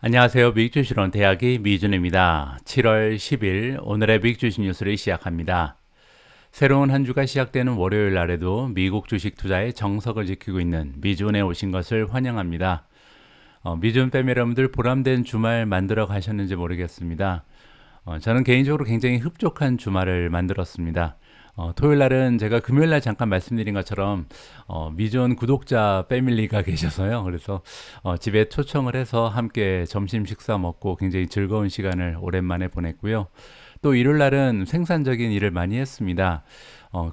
안녕하세요. 미국 주식론 대학의 미준입니다. 7월 10일 오늘의 미국 주식 뉴스를 시작합니다. 새로운 한 주가 시작되는 월요일 날에도 미국 주식 투자의 정석을 지키고 있는 미준에 오신 것을 환영합니다. 미준 패밀리 여러분들 보람된 주말 만들어 가셨는지 모르겠습니다. 저는 개인적으로 굉장히 흡족한 주말을 만들었습니다. 토요일 날은 제가 금요일 날 잠깐 말씀드린 것처럼 미존 구독자 패밀리가 계셔서요. 그래서 집에 초청을 해서 함께 점심 식사 먹고 굉장히 즐거운 시간을 오랜만에 보냈고요. 또 일요일 날은 생산적인 일을 많이 했습니다.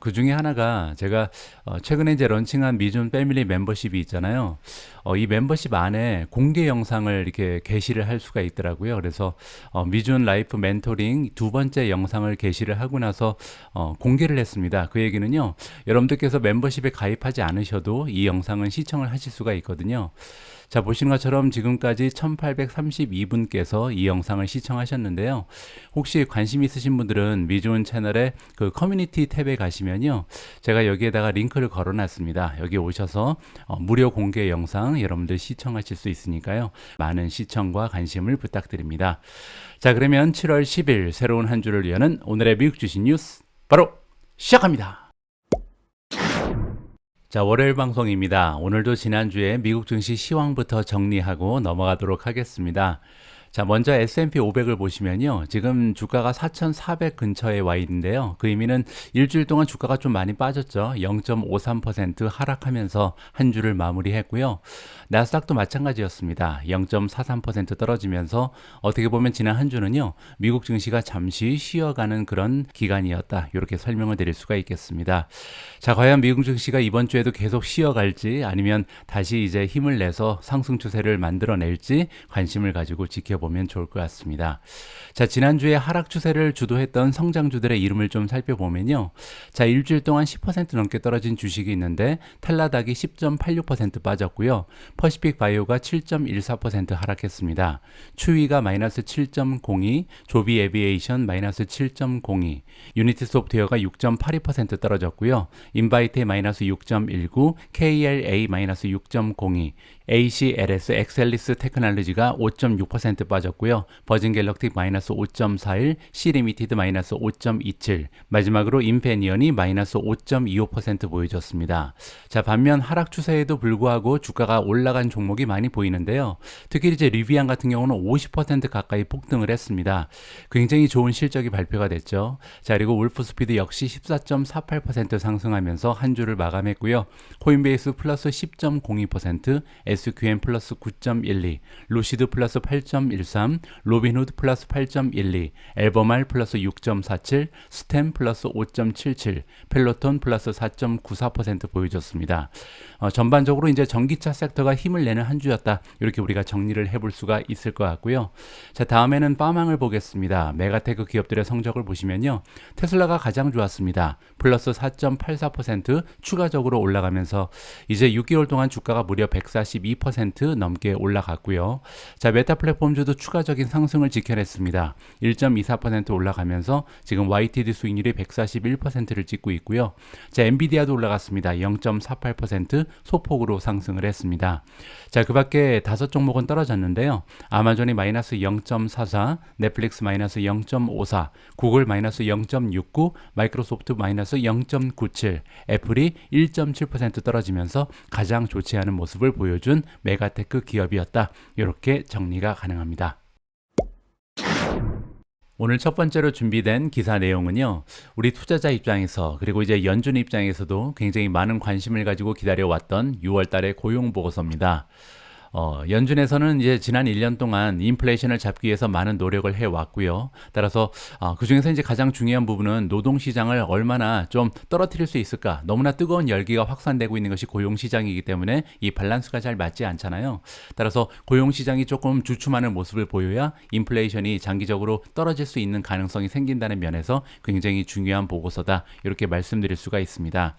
그 중에 하나가 제가 최근에 이제 런칭한 미존 패밀리 멤버십이 있잖아요. 이 멤버십 안에 공개 영상을 이렇게 게시를 할 수가 있더라고요. 그래서 미존 라이프 멘토링 두 번째 영상을 게시를 하고 나서 공개를 했습니다. 그 얘기는요, 여러분들께서 멤버십에 가입하지 않으셔도 이 영상은 시청을 하실 수가 있거든요. 자, 보시는 것처럼 지금까지 1832분께서 이 영상을 시청하셨는데요. 혹시 관심 있으신 분들은 미존 채널의 그 커뮤니티 탭에 가시면요, 제가 여기에다가 링크를 걸어놨습니다. 여기 오셔서 무료 공개 영상 여러분들 시청하실 수 있으니까요. 많은 시청과 관심을 부탁드립니다. 자, 그러면 7월 10일 새로운 한 주를 위하는 오늘의 미국 주식 뉴스 바로 시작합니다. 자, 월요일 방송입니다. 오늘도 지난주에 미국 증시 시황부터 정리하고 넘어가도록 하겠습니다. 자, 먼저 S&P 500을 보시면요, 지금 주가가 4,400 근처에 와 있는데요. 그 의미는 일주일 동안 주가가 좀 많이 빠졌죠. 0.53% 하락하면서 한 주를 마무리했고요. 나스닥도 마찬가지였습니다. 0.43% 떨어지면서 어떻게 보면 지난 한 주는요, 미국 증시가 잠시 쉬어가는 그런 기간이었다, 이렇게 설명을 드릴 수가 있겠습니다. 자, 과연 미국 증시가 이번 주에도 계속 쉬어갈지 아니면 다시 이제 힘을 내서 상승 추세를 만들어낼지 관심을 가지고 지켜보면 좋을 것 같습니다. 자, 지난주에 하락 추세를 주도했던 성장주들의 이름을 좀 살펴보면요. 자, 일주일 동안 10% 넘게 떨어진 주식이 있는데 텔라닥이 10.86% 빠졌고요. 퍼시픽 바이오가 7.14% 하락했습니다. 추위가 마이너스 7.02, 조비 에비에이션 마이너스 7.02, 유니티 소프트웨어가 6.82% 떨어졌고요. 인바이트 마이너스 6.19, KLA 마이너스 6.02, ACLS 엑셀리스 테크놀로지가 5.6% 빠졌고요. 버진 갤럭틱 마이너스 5.41, 시리미티드 마이너스 5.27, 마지막으로 인페니언이 마이너스 5.25% 보여줬습니다. 자, 반면 하락 추세에도 불구하고 주가가 올라간 종목이 많이 보이는데요. 특히 이제 리비안 같은 경우는 50% 가까이 폭등을 했습니다. 굉장히 좋은 실적이 발표가 됐죠. 자, 그리고 울프스피드 역시 14.48% 상승하면서 한 주를 마감했고요. 코인베이스 플러스 10.02%, SQM 플러스 9.12, 루시드 플러스 8.13, 로빈후드 플러스 8.12, 엘버말 플러스 6.47, 스템 플러스 5.77, 펠로톤 플러스 4.94% 보여줬습니다. 전반적으로 이제 전기차 섹터가 힘을 내는 한 주였다, 이렇게 우리가 정리를 해볼 수가 있을 것 같고요. 자, 다음에는 빠망을 보겠습니다. 메가테크 기업들의 성적을 보시면요, 테슬라가 가장 좋았습니다. 플러스 4.84% 추가적으로 올라가면서 이제 6개월 동안 주가가 무려 142% 넘게 올라갔고요. 자, 메타 플랫폼주도 추가적인 상승을 지켜냈습니다. 1.24% 올라가면서 지금 YTD 수익률이 141%를 찍고 있고요. 자, 엔비디아도 올라갔습니다. 0.48% 소폭으로 상승을 했습니다. 자, 그 밖에 5종목은 떨어졌는데요. 아마존이 마이너스 0.44, 넷플릭스 마이너스 0.54, 구글 마이너스 0.69, 마이크로소프트 마이너스 0.97, 애플이 1.7% 떨어지면서 가장 좋지 않은 모습을 보여준 메가테크 기업이었다, 이렇게 정리가 가능합니다. 오늘 첫 번째로 준비된 기사 내용은요, 우리 투자자 입장에서 그리고 이제 연준 입장에서도 굉장히 많은 관심을 가지고 기다려왔던 6월 달의 고용 보고서입니다. 연준에서는 이제 지난 1년 동안 인플레이션을 잡기 위해서 많은 노력을 해왔고요. 따라서 그 중에서 이제 가장 중요한 부분은 노동시장을 얼마나 좀 떨어뜨릴 수 있을까. 너무나 뜨거운 열기가 확산되고 있는 것이 고용시장이기 때문에 이 밸런스가 잘 맞지 않잖아요. 따라서 고용시장이 조금 주춤하는 모습을 보여야 인플레이션이 장기적으로 떨어질 수 있는 가능성이 생긴다는 면에서 굉장히 중요한 보고서다, 이렇게 말씀드릴 수가 있습니다.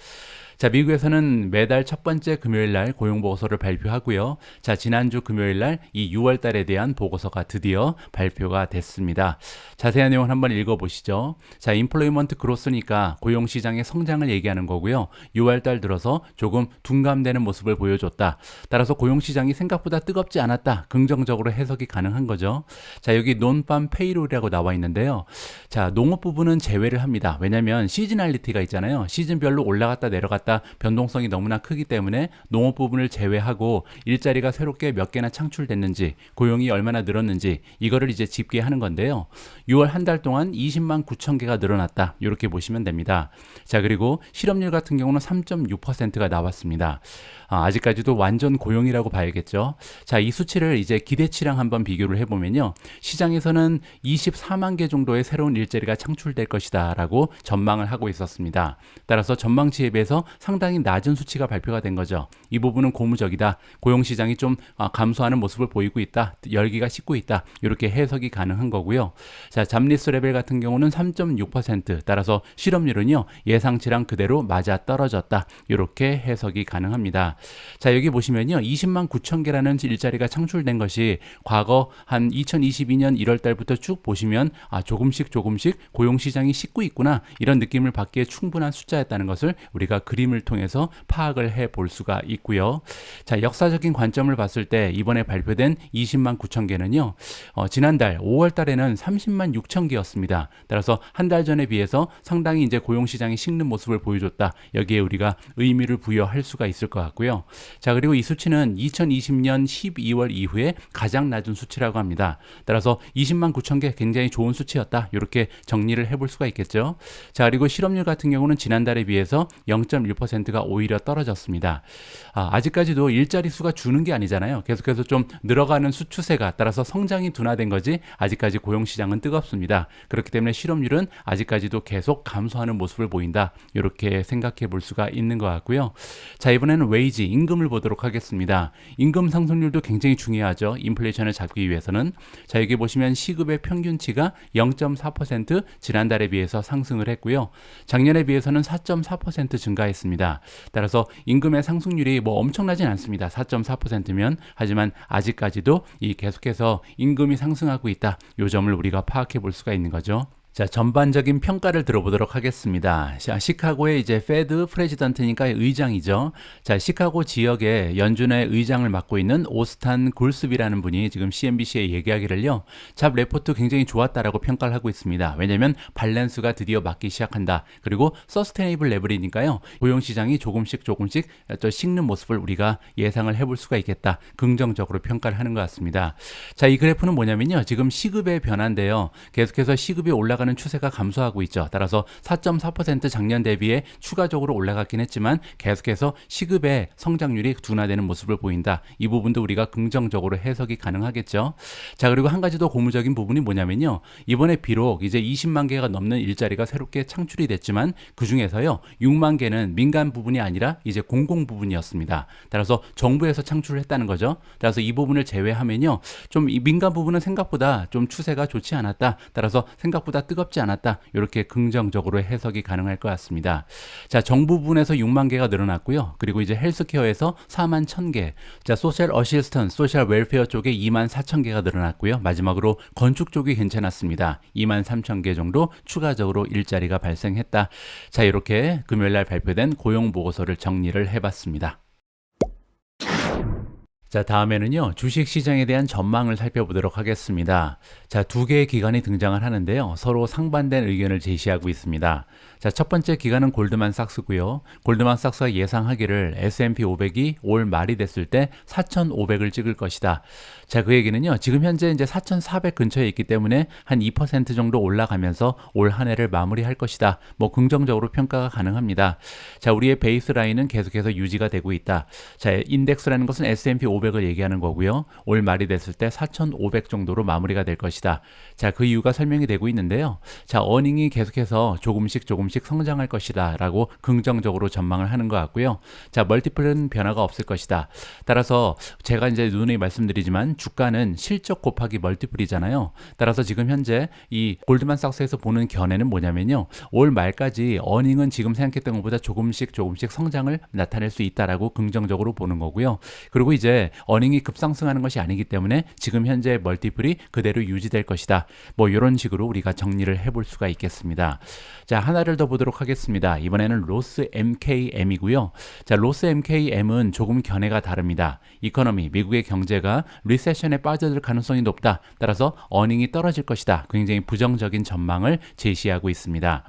자, 미국에서는 매달 첫 번째 금요일 날 고용보고서를 발표하고요. 자, 지난주 금요일 날 이 6월 달에 대한 보고서가 드디어 발표가 됐습니다. 자세한 내용 한번 읽어보시죠. 자, 인플로이먼트 그로스니까 고용시장의 성장을 얘기하는 거고요. 6월 달 들어서 조금 둔감되는 모습을 보여줬다. 따라서 고용시장이 생각보다 뜨겁지 않았다. 긍정적으로 해석이 가능한 거죠. 자, 여기 논팜 페이롤이라고 나와 있는데요. 자, 농업 부분은 제외를 합니다. 왜냐하면 시즈널리티가 있잖아요. 시즌별로 올라갔다 내려갔다 변동성이 너무나 크기 때문에 농업 부분을 제외하고 일자리가 새롭게 몇 개나 창출됐는지, 고용이 얼마나 늘었는지 이거를 이제 집계하는 건데요. 6월 한 달 동안 20만 9천 개가 늘어났다. 이렇게 보시면 됩니다. 자, 그리고 실업률 같은 경우는 3.6%가 나왔습니다. 아직까지도 완전 고용이라고 봐야겠죠. 자, 이 수치를 이제 기대치랑 한번 비교를 해보면요. 시장에서는 24만 개 정도의 새로운 일자리가 창출될 것이다 라고 전망을 하고 있었습니다. 따라서 전망치에 비해서 상당히 낮은 수치가 발표가 된 거죠. 이 부분은 고무적이다. 고용시장이 좀 감소하는 모습을 보이고 있다. 열기가 식고 있다. 이렇게 해석이 가능한 거고요. 자, 잡리스 레벨 같은 경우는 3.6%, 따라서 실업률은요 예상치랑 그대로 맞아 떨어졌다. 이렇게 해석이 가능합니다. 자, 여기 보시면요 20만 9천 개라는 일자리가 창출된 것이 과거 한 2022년 1월 달부터 쭉 보시면 조금씩 고용시장이 식고 있구나, 이런 느낌을 받기에 충분한 숫자였다는 것을 우리가 그림을 통해서 파악을 해 볼 수가 있고요. 자, 역사적인 관점을 봤을 때 이번에 발표된 20만 9천 개는요 지난달 5월 달에는 30만 6천 개였습니다. 따라서 한 달 전에 비해서 상당히 이제 고용시장이 식는 모습을 보여줬다. 여기에 우리가 의미를 부여할 수가 있을 것 같고요. 자, 그리고 이 수치는 2020년 12월 이후에 가장 낮은 수치라고 합니다. 따라서 20만 9천 개 굉장히 좋은 수치였다. 이렇게 정리를 해볼 수가 있겠죠. 자, 그리고 실업률 같은 경우는 지난달에 비해서 0.1%가 오히려 떨어졌습니다. 아직까지도 일자리 수가 주는 게 아니잖아요. 계속해서 좀 늘어가는 수추세가, 따라서 성장이 둔화된 거지 아직까지 고용시장은 뜨겁습니다. 그렇기 때문에 실업률은 아직까지도 계속 감소하는 모습을 보인다. 이렇게 생각해 볼 수가 있는 것 같고요. 자, 이번에는 웨이지, 임금을 보도록 하겠습니다. 임금 상승률도 굉장히 중요하죠. 인플레이션을 잡기 위해서는. 자, 여기 보시면 시급의 평균치가 0.4% 지난달에 비해서 상승을 했고요. 작년에 비해서는 4.4% 증가했습니다. 따라서 임금의 상승률이 뭐 엄청나진 않습니다. 4.4%면. 하지만 아직까지도 이 계속해서 임금이 상승하고 있다. 이 점을 우리가 파악해 볼 수가 있는 거죠. 자, 전반적인 평가를 들어보도록 하겠습니다. 자, 시카고의 이제 페드 프레지던트니까 의장이죠. 자, 시카고 지역의 연준의 의장을 맡고 있는 오스탄 굴스비라는 분이 지금 CNBC에 얘기하기를요. 잡 레포트 굉장히 좋았다라고 평가를 하고 있습니다. 왜냐하면 밸런스가 드디어 맞기 시작한다. 그리고 서스테이블 레벨이니까요. 고용시장이 조금씩 또 식는 모습을 우리가 예상을 해볼 수가 있겠다. 긍정적으로 평가를 하는 것 같습니다. 자, 이 그래프는 뭐냐면요. 지금 시급의 변화인데요. 계속해서 시급이 올라가는 추세가 감소하고 있죠. 따라서 4.4% 작년 대비에 추가적으로 올라갔긴 했지만 계속해서 시급의 성장률이 둔화되는 모습을 보인다. 이 부분도 우리가 긍정적으로 해석이 가능하겠죠. 자, 그리고 한 가지 더 고무적인 부분이 뭐냐면요. 이번에 비록 이제 20만 개가 넘는 일자리가 새롭게 창출이 됐지만 그 중에서요 6만 개는 민간 부분이 아니라 이제 공공 부분이었습니다. 따라서 정부에서 창출을 했다는 거죠. 따라서 이 부분을 제외하면요 좀 이 민간 부분은 생각보다 좀 추세가 좋지 않았다. 따라서 생각보다 뜨겁지 않았다. 이렇게 긍정적으로 해석이 가능할 것 같습니다. 자, 정부 부분에서 6만 개가 늘어났고요. 그리고 이제 헬스케어에서 4만 1,000개. 자, 소셜 어시스턴, 소셜 웰페어 쪽에 2만 4천 개가 늘어났고요. 마지막으로 건축 쪽이 괜찮았습니다. 2만 3천 개 정도 추가적으로 일자리가 발생했다. 자, 이렇게 금요일 날 발표된 고용 보고서를 정리를 해봤습니다. 자, 다음에는요, 주식 시장에 대한 전망을 살펴보도록 하겠습니다. 자, 두 개의 기관이 등장을 하는데요. 서로 상반된 의견을 제시하고 있습니다. 자, 첫 번째 기관은 골드만삭스고요. 골드만삭스가 예상하기를 S&P 500이 올 말이 됐을 때 4,500을 찍을 것이다. 자, 그 얘기는요. 지금 현재 이제 4,400 근처에 있기 때문에 한 2% 정도 올라가면서 올 한 해를 마무리할 것이다. 뭐 긍정적으로 평가가 가능합니다. 자, 우리의 베이스 라인은 계속해서 유지가 되고 있다. 자, 인덱스라는 것은 S&P 500을 얘기하는 거고요. 올 말이 됐을 때 4,500 정도로 마무리가 될 것이다. 자, 그 이유가 설명이 되고 있는데요. 자, 어닝이 계속해서 조금씩 조금씩 성장할 것이다 라고 긍정적으로 전망을 하는 것 같고요. 자, 멀티플은 변화가 없을 것이다. 따라서 제가 이제 누누이 말씀드리지만 주가는 실적 곱하기 멀티플이잖아요. 따라서 지금 현재 이 골드만삭스에서 보는 견해는 뭐냐면요. 올 말까지 어닝은 지금 생각했던 것보다 조금씩 성장을 나타낼 수 있다라고 긍정적으로 보는 거고요. 그리고 이제 어닝이 급상승하는 것이 아니기 때문에 지금 현재 멀티플이 그대로 유지될 것이다. 뭐 이런 식으로 우리가 정리를 해볼 수가 있겠습니다. 자, 하나를 더 보도록 하겠습니다. 이번에는 로스 MKM이고요. 자, 로스 MKM은 조금 견해가 다릅니다. 이코노미, 미국의 경제가 리세션에 빠져들 가능성이 높다. 따라서 어닝이 떨어질 것이다. 굉장히 부정적인 전망을 제시하고 있습니다.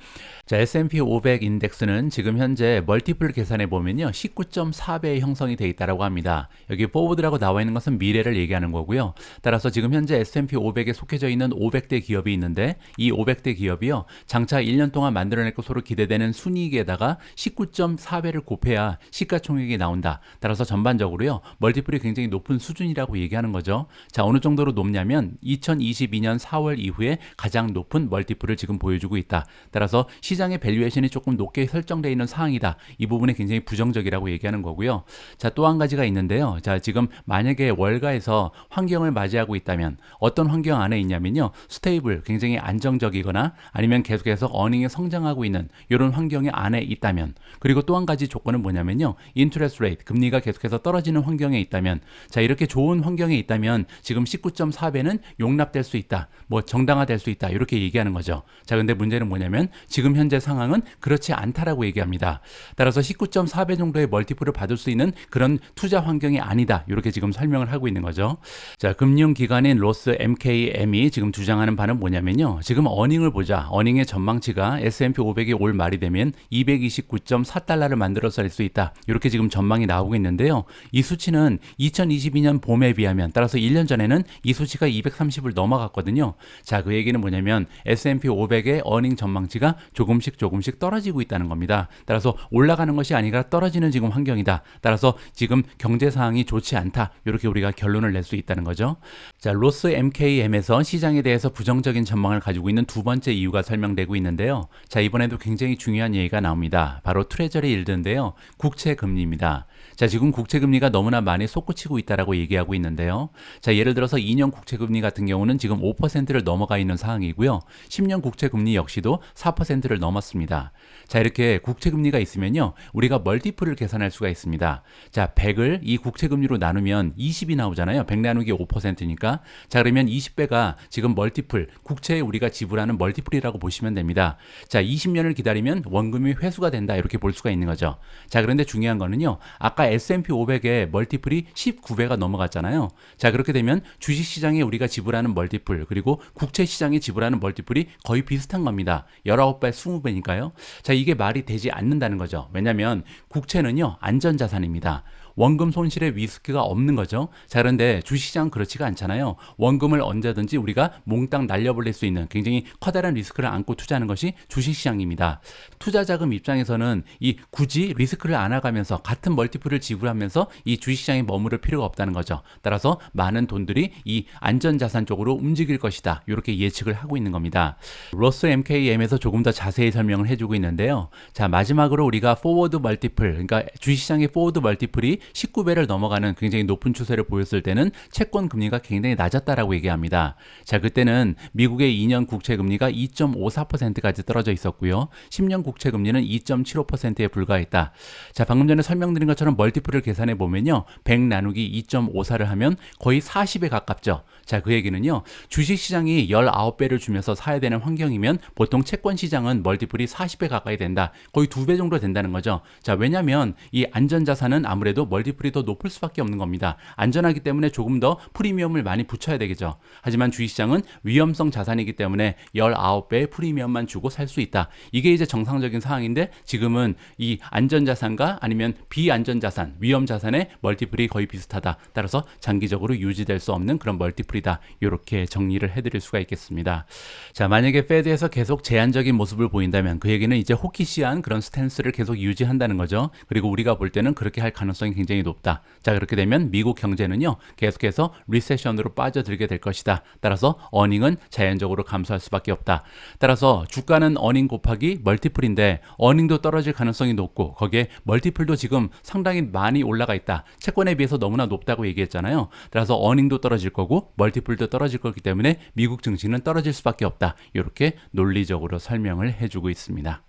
자, S&P 500 인덱스는 지금 현재 멀티플 계산해 보면요. 19.4배의 형성이 되어 있다고 합니다. 여기 포워드라고 나와 있는 것은 미래를 얘기하는 거고요. 따라서 지금 현재 S&P 500에 속해져 있는 500대 기업이 있는데 이 500대 기업이요. 장차 1년 동안 만들어낼 것으로 기대되는 순이익에다가 19.4배를 곱해야 시가총액이 나온다. 따라서 전반적으로요. 멀티플이 굉장히 높은 수준이라고 얘기하는 거죠. 자, 어느 정도로 높냐면 2022년 4월 이후에 가장 높은 멀티플을 지금 보여주고 있다. 따라서 시장의 밸류에이션이 조금 높게 설정되어 있는 상황이다. 이 부분에 굉장히 부정적이라고 얘기하는 거고요. 자, 또 한 가지가 있는데요. 자, 지금 만약에 월가에서 환경을 맞이하고 있다면 어떤 환경 안에 있냐면요. 스테이블, 굉장히 안정적이거나 아니면 계속해서 어닝이 성장하고 있는 이런 환경의 안에 있다면, 그리고 또 한 가지 조건은 뭐냐면요. 인트레스트 레이트, 금리가 계속해서 떨어지는 환경에 있다면, 자, 이렇게 좋은 환경에 있다면 지금 19.4배는 용납될 수 있다. 뭐 정당화될 수 있다. 이렇게 얘기하는 거죠. 자, 근데 문제는 뭐냐면 지금 현재 상황은 그렇지 않다라고 얘기합니다. 따라서 19.4배 정도의 멀티플을 받을 수 있는 그런 투자 환경이 아니다. 이렇게 지금 설명을 하고 있는 거죠. 자, 금융기관인 로스 MKM이 지금 주장하는 바는 뭐냐면요. 지금 어닝을 보자. 어닝의 전망치가 S&P 500이 올 말이 되면 229.4달러를 만들어낼 수 있다. 이렇게 지금 전망이 나오고 있는데요. 이 수치는 2022년 봄에 비하면, 따라서 1년 전에는 이 수치가 230을 넘어갔거든요. 자, 그 얘기는 뭐냐면 S&P 500의 어닝 전망치가 조금씩 떨어지고 있다는 겁니다. 따라서 올라가는 것이 아니라 떨어지는 지금 환경이다. 따라서 지금 경제 상황이 좋지 않다. 이렇게 우리가 결론을 낼 수 있다는 거죠. 자, 로스 MKM에서 시장에 대해서 부정적인 전망을 가지고 있는 두 번째 이유가 설명되고 있는데요. 자, 이번에도 굉장히 중요한 얘기가 나옵니다. 바로 트레저리 일드인데요. 국채 금리입니다. 자, 지금 국채 금리가 너무나 많이 솟구치고 있다라고 얘기하고 있는데요. 자, 예를 들어서 2년 국채 금리 같은 경우는 지금 5%를 넘어가 있는 상황이고요. 10년 국채 금리 역시도 4%를 넘었습니다. 자, 이렇게 국채 금리가 있으면요. 우리가 멀티플을 계산할 수가 있습니다. 자, 100을 이 국채 금리로 나누면 20이 나오잖아요. 100 나누기 5%니까. 자, 그러면 20배가 지금 멀티플, 국채에 우리가 지불하는 멀티플이라고 보시면 됩니다. 자, 20년을 기다리면 원금이 회수가 된다. 이렇게 볼 수가 있는 거죠. 자, 그런데 중요한 거는요. 아까 S&P 500의 멀티플이 19배가 넘어갔잖아요. 자, 그렇게 되면 주식시장에 우리가 지불하는 멀티플, 그리고 국채시장에 지불하는 멀티플이 거의 비슷한 겁니다. 19배, 20배니까요. 자, 이게 말이 되지 않는다는 거죠. 왜냐하면 국채는요, 안전자산입니다. 원금 손실의 리스크가 없는 거죠. 자, 그런데 주식시장은 그렇지가 않잖아요. 원금을 언제든지 우리가 몽땅 날려버릴 수 있는 굉장히 커다란 리스크를 안고 투자하는 것이 주식시장입니다. 투자자금 입장에서는 이 굳이 리스크를 안아가면서 같은 멀티플을 지불하면서 이 주식시장에 머무를 필요가 없다는 거죠. 따라서 많은 돈들이 이 안전자산 쪽으로 움직일 것이다. 이렇게 예측을 하고 있는 겁니다. 로스 MKM에서 조금 더 자세히 설명을 해주고 있는데요. 자, 마지막으로 우리가 포워드 멀티플, 그러니까 주식시장의 포워드 멀티플이 19배를 넘어가는 굉장히 높은 추세를 보였을 때는 채권 금리가 굉장히 낮았다라고 얘기합니다. 자, 그때는 미국의 2년 국채 금리가 2.54%까지 떨어져 있었고요. 10년 국채 금리는 2.75%에 불과했다. 자, 방금 전에 설명드린 것처럼 멀티플을 계산해 보면요. 100 나누기 2.54를 하면 거의 40에 가깝죠. 자, 그 얘기는요. 주식시장이 19배를 주면서 사야 되는 환경이면 보통 채권시장은 멀티플이 40배 가까이 된다. 거의 2배 정도 된다는 거죠. 자, 왜냐하면 이 안전자산은 아무래도 멀티플이 더 높을 수밖에 없는 겁니다. 안전하기 때문에 조금 더 프리미엄을 많이 붙여야 되겠죠. 하지만 주식시장은 위험성 자산이기 때문에 19배의 프리미엄만 주고 살 수 있다. 이게 이제 정상적인 상황인데 지금은 이 안전자산과 아니면 비안전자산, 위험자산의 멀티플이 거의 비슷하다. 따라서 장기적으로 유지될 수 없는 그런 멀티플이다. 이렇게 정리를 해드릴 수가 있겠습니다. 자, 만약에 페드에서 계속 제한적인 모습을 보인다면 그 얘기는 이제 호키시한 그런 스탠스를 계속 유지한다는 거죠. 그리고 우리가 볼 때는 그렇게 할 가능성이 굉장히 높다. 자, 그렇게 되면 미국 경제는요, 계속해서 리세션으로 빠져들게 될 것이다. 따라서 어닝은 자연적으로 감소할 수밖에 없다. 따라서 주가는 어닝 곱하기 멀티플인데 어닝도 떨어질 가능성이 높고 거기에 멀티플도 지금 상당히 많이 올라가 있다. 채권에 비해서 너무나 높다고 얘기했잖아요. 따라서 어닝도 떨어질 거고 멀티플도 떨어질 거기 때문에 미국 증시는 떨어질 수밖에 없다. 이렇게 논리적으로 설명을 해주고 있습니다.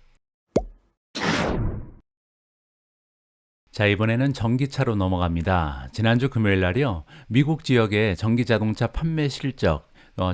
자, 이번에는 전기차로 넘어갑니다. 지난주 금요일 날이요, 미국 지역의 전기 자동차 판매 실적,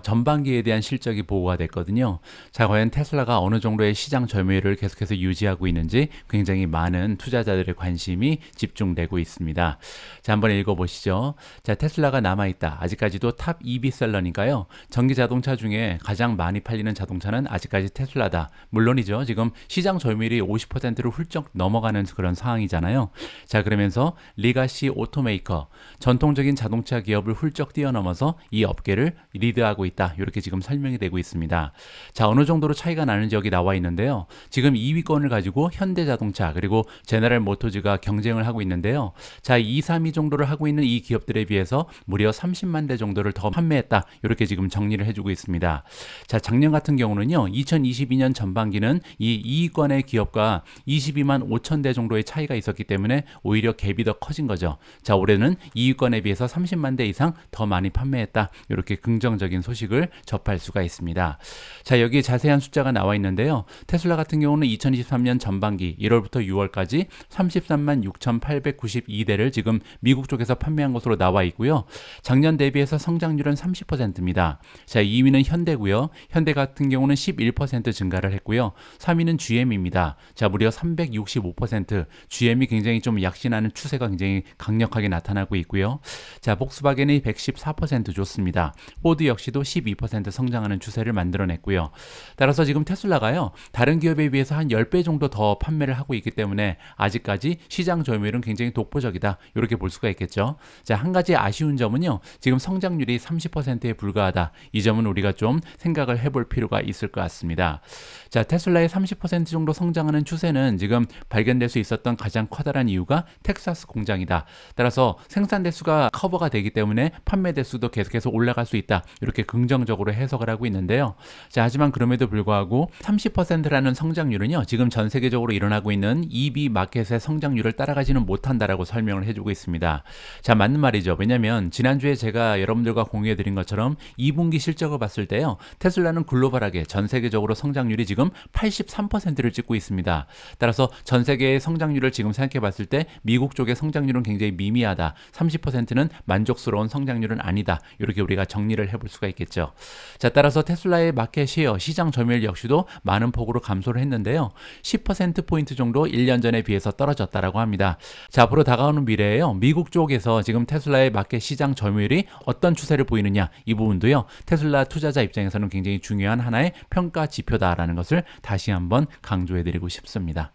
전반기에 대한 실적이 보고가 됐거든요. 자, 과연 테슬라가 어느 정도의 시장 점유율을 계속해서 유지하고 있는지 굉장히 많은 투자자들의 관심이 집중되고 있습니다. 자, 한번 읽어보시죠. 자, 테슬라가 남아있다. 아직까지도 탑 EV셀러니까요. 전기 자동차 중에 가장 많이 팔리는 자동차는 아직까지 테슬라다. 물론이죠. 지금 시장 점유율이 50%를 훌쩍 넘어가는 그런 상황이잖아요. 자, 그러면서 리가시 오토메이커, 전통적인 자동차 기업을 훌쩍 뛰어넘어서 이 업계를 리드하고 있다. 이렇게 지금 설명이 되고 있습니다. 자, 어느 정도로 차이가 나는지 여기 나와 있는데요. 지금 2위권을 가지고 현대자동차 그리고 제너럴 모터즈가 경쟁을 하고 있는데요. 자, 2, 3위 정도를 하고 있는 이 기업들에 비해서 무려 30만 대 정도를 더 판매했다. 이렇게 지금 정리를 해주고 있습니다. 자, 작년 같은 경우는요, 2022년 전반기는 이 2위권의 기업과 22만 5천 대 정도의 차이가 있었기 때문에 오히려 갭이 더 커진 거죠. 자, 올해는 2위권에 비해서 30만 대 이상 더 많이 판매했다. 이렇게 긍정적인 소식을 접할 수가 있습니다. 자, 여기 자세한 숫자가 나와 있는데요. 테슬라 같은 경우는 2023년 전반기 1월부터 6월까지 33만 6,892대를 지금 미국 쪽에서 판매한 것으로 나와 있고요. 작년 대비해서 성장률은 30%입니다. 자, 2위는 현대고요. 현대 같은 경우는 11% 증가를 했고요. 3위는 GM입니다. 자, 무려 365%. GM이 굉장히 좀 약신하는 추세가 굉장히 강력하게 나타나고 있고요. 자, 복스바겐이 114% 좋습니다. 포드 역시도 12% 성장하는 추세를 만들어냈고요. 따라서 지금 테슬라가요, 다른 기업에 비해서 한 10배 정도 더 판매를 하고 있기 때문에 아직까지 시장 점유율은 굉장히 독보적이다. 이렇게 볼 수가 있겠죠. 자, 한 가지 아쉬운 점은요, 지금 성장률이 30%에 불과하다. 이 점은 우리가 좀 생각을 해볼 필요가 있을 것 같습니다. 자, 테슬라의 30% 정도 성장하는 추세는 지금 발견될 수 있었던 가장 커다란 이유가 텍사스 공장이다. 따라서 생산 대수가 커버가 되기 때문에 판매 대수도 계속해서 올라갈 수 있다. 이렇게 긍정적으로 해석을 하고 있는데요. 자, 하지만 그럼에도 불구하고 30%라는 성장률은요, 지금 전 세계적으로 일어나고 있는 EV 마켓의 성장률을 따라가지는 못한다라고 설명을 해주고 있습니다. 자, 맞는 말이죠. 왜냐하면 지난주에 제가 여러분들과 공유해드린 것처럼 2분기 실적을 봤을 때요, 테슬라는 글로벌하게 전 세계적으로 성장률이 지금 83%를 찍고 있습니다. 따라서 전 세계의 성장률을 지금 생각해 봤을 때 미국 쪽의 성장률은 굉장히 미미하다. 30%는 만족스러운 성장률은 아니다. 이렇게 우리가 정리를 해볼 수가 있겠죠. 자, 따라서 테슬라의 마켓 시어, 시장 점유율 역시도 많은 폭으로 감소를 했는데요. 10%포인트 정도 1년 전에 비해서 떨어졌다라고 합니다. 자, 앞으로 다가오는 미래에요, 미국 쪽에서 지금 테슬라의 마켓 시장 점유율이 어떤 추세를 보이느냐, 이 부분도요, 테슬라 투자자 입장에서는 굉장히 중요한 하나의 평가 지표다라는 것을 다시 한번 강조해드리고 싶습니다.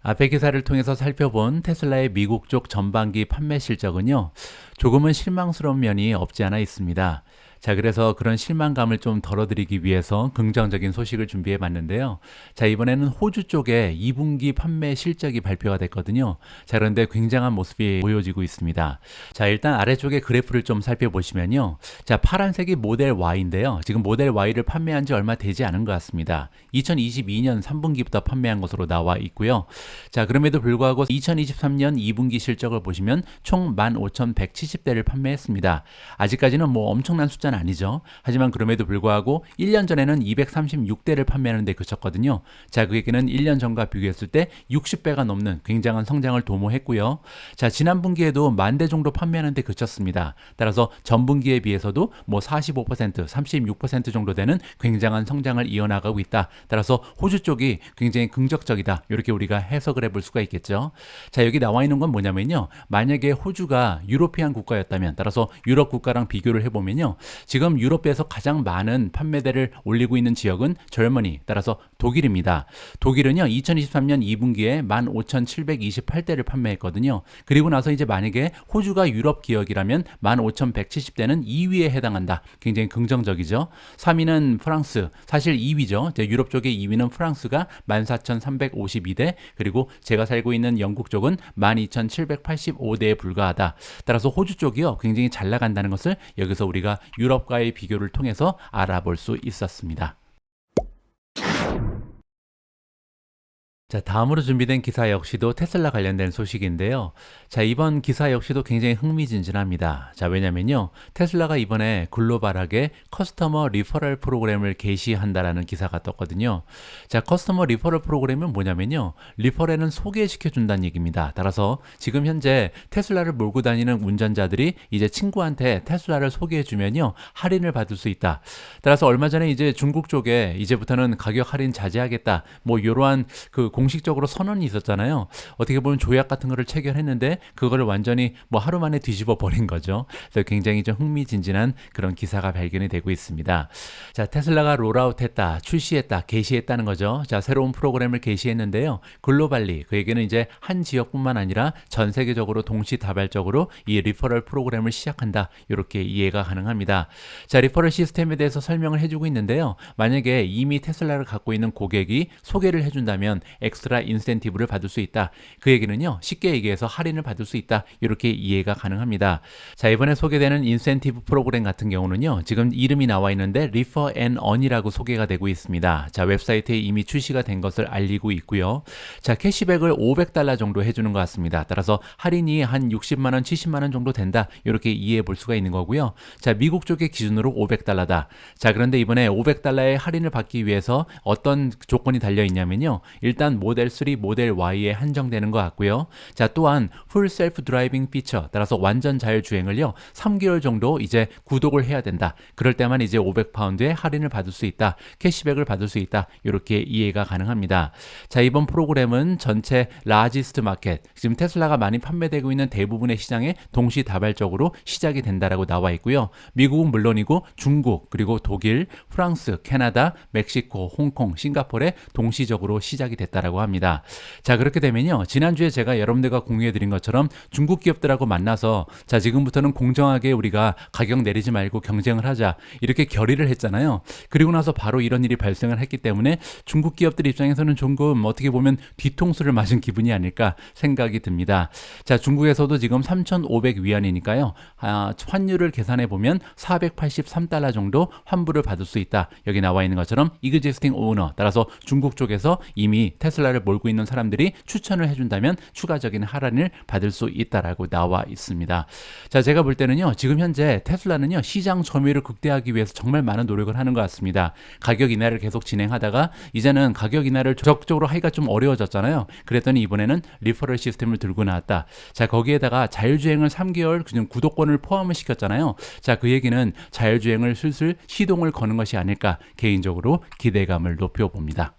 앞의 기사를 통해서 살펴본 테슬라의 미국 쪽 전반기 판매 실적은요, 조금은 실망스러운 면이 없지 않아 있습니다. 자, 그래서 그런 실망감을 좀 덜어드리기 위해서 긍정적인 소식을 준비해 봤는데요. 자, 이번에는 호주 쪽에 2분기 판매 실적이 발표가 됐거든요. 자, 그런데 굉장한 모습이 보여지고 있습니다. 자, 일단 아래쪽에 그래프를 좀 살펴보시면요. 자, 파란색이 모델 Y인데요. 지금 모델 Y를 판매한 지 얼마 되지 않은 것 같습니다. 2022년 3분기부터 판매한 것으로 나와 있고요. 자, 그럼에도 불구하고 2023년 2분기 실적을 보시면 총 15,170대를 판매했습니다. 아직까지는 뭐 엄청난 숫자는 아니죠. 하지만 그럼에도 불구하고 1년 전에는 236대를 판매하는 데 그쳤거든요. 자, 그 얘기는 1년 전과 비교했을 때 60배가 넘는 굉장한 성장을 도모했고요. 자, 지난 분기에도 10,000대 정도 판매하는 데 그쳤습니다. 따라서 전 분기에 비해서도 뭐 45%, 36% 정도 되는 굉장한 성장을 이어나가고 있다. 따라서 호주 쪽이 굉장히 긍정적이다. 이렇게 우리가 해석을 해볼 수가 있겠죠. 자, 여기 나와 있는 건 뭐냐면요. 만약에 호주가 유로피안 국가였다면, 따라서 유럽 국가랑 비교를 해보면요. 지금 유럽에서 가장 많은 판매대를 올리고 있는 지역은 절머니, 따라서 독일입니다. 독일은요, 2023년 2분기에 15,728대를 판매했거든요. 그리고 나서 이제 만약에 호주가 유럽 기업이라면 15,170대는 2위에 해당한다. 굉장히 긍정적이죠. 3위는 프랑스, 사실 2위죠. 유럽 쪽의 2위는 프랑스가 14,352대, 그리고 제가 살고 있는 영국 쪽은 12,785대에 불과하다. 따라서 호주 쪽이요, 굉장히 잘 나간다는 것을 여기서 우리가 유럽과의 비교를 통해서 알아볼 수 있었습니다. 자, 다음으로 준비된 기사 역시도 테슬라 관련된 소식인데요. 자, 이번 기사 역시도 굉장히 흥미진진합니다. 자, 왜냐면요, 테슬라가 이번에 글로벌하게 커스터머 리퍼럴 프로그램을 개시한다라는 기사가 떴거든요. 자, 커스터머 리퍼럴 프로그램은 뭐냐면요, 리퍼럴은 소개시켜준다는 얘기입니다. 따라서 지금 현재 테슬라를 몰고 다니는 운전자들이 이제 친구한테 테슬라를 소개해주면요, 할인을 받을 수 있다. 따라서 얼마 전에 이제 중국 쪽에 이제부터는 가격 할인 자제하겠다, 뭐 이러한 공식적으로 선언이 있었잖아요. 어떻게 보면 조약 같은 거를 체결했는데 그거를 완전히 뭐 하루 만에 뒤집어 버린 거죠. 그래서 굉장히 좀 흥미진진한 그런 기사가 발견이 되고 있습니다. 자, 테슬라가 롤아웃했다, 출시했다, 개시했다는 거죠. 자, 새로운 프로그램을 개시했는데요. 글로벌리, 그 얘기는 이제 한 지역뿐만 아니라 전 세계적으로 동시다발적으로 이 리퍼럴 프로그램을 시작한다. 이렇게 이해가 가능합니다. 자, 리퍼럴 시스템에 대해서 설명을 해주고 있는데요. 만약에 이미 테슬라를 갖고 있는 고객이 소개를 해준다면 엑스트라 인센티브를 받을 수 있다. 그 얘기는요, 쉽게 얘기해서 할인을 받을 수 있다. 이렇게 이해가 가능합니다. 자, 이번에 소개되는 인센티브 프로그램 같은 경우는요, 지금 이름이 나와 있는데 리퍼 앤 언이라고 소개가 되고 있습니다. 자, 웹사이트에 이미 출시가 된 것을 알리고 있고요. 자, 캐시백을 $500 정도 해주는 것 같습니다. 따라서 할인이 한 60만 원, 70만 원 정도 된다. 이렇게 이해해 볼 수가 있는 거고요. 자, 미국 쪽의 기준으로 $500다. 자, 그런데 이번에 $500의 할인을 받기 위해서 어떤 조건이 달려 있냐면요, 일단 모델 3, 모델 Y에 한정되는 것 같고요. 자, 또한 풀 셀프 드라이빙 피처, 따라서 완전 자율주행을요, 3개월 정도 이제 구독을 해야 된다. 그럴 때만 이제 500파운드의 할인을 받을 수 있다. 캐시백을 받을 수 있다. 이렇게 이해가 가능합니다. 자, 이번 프로그램은 전체 라지스트 마켓, 지금 테슬라가 많이 판매되고 있는 대부분의 시장에 동시다발적으로 시작이 된다라고 나와 있고요. 미국은 물론이고 중국, 그리고 독일, 프랑스, 캐나다, 멕시코, 홍콩, 싱가포르에 동시적으로 시작이 됐다라고 합니다. 자, 그렇게 되면요, 지난주에 제가 여러분들과 공유해드린 것처럼 중국 기업들하고 만나서 자, 지금부터는 공정하게 우리가 가격 내리지 말고 경쟁을 하자, 이렇게 결의를 했잖아요. 그리고 나서 바로 이런 일이 발생을 했기 때문에 중국 기업들 입장에서는 조금 어떻게 보면 뒤통수를 맞은 기분이 아닐까 생각이 듭니다. 자, 중국에서도 지금 3,500위안이니까요. 환율을 계산해 보면 483달러 정도 환불을 받을 수 있다. 여기 나와 있는 것처럼 이그지스팅 오너, 따라서 중국 쪽에서 이미 테슬라를 몰고 있는 사람들이 추천을 해준다면 추가적인 할인을 받을 수 있다라고 나와 있습니다. 자, 제가 볼 때는요, 지금 현재 테슬라는요, 시장 점유율을 극대화하기 위해서 정말 많은 노력을 하는 것 같습니다. 가격 인하를 계속 진행하다가 이제는 가격 인하를 적극적으로 하기가 좀 어려워졌잖아요. 그랬더니 이번에는 리퍼럴 시스템을 들고 나왔다. 자, 거기에다가 자율주행을 3개월 그냥 구독권을 포함을 시켰잖아요. 자, 그 얘기는 자율주행을 슬슬 시동을 거는 것이 아닐까 개인적으로 기대감을 높여봅니다.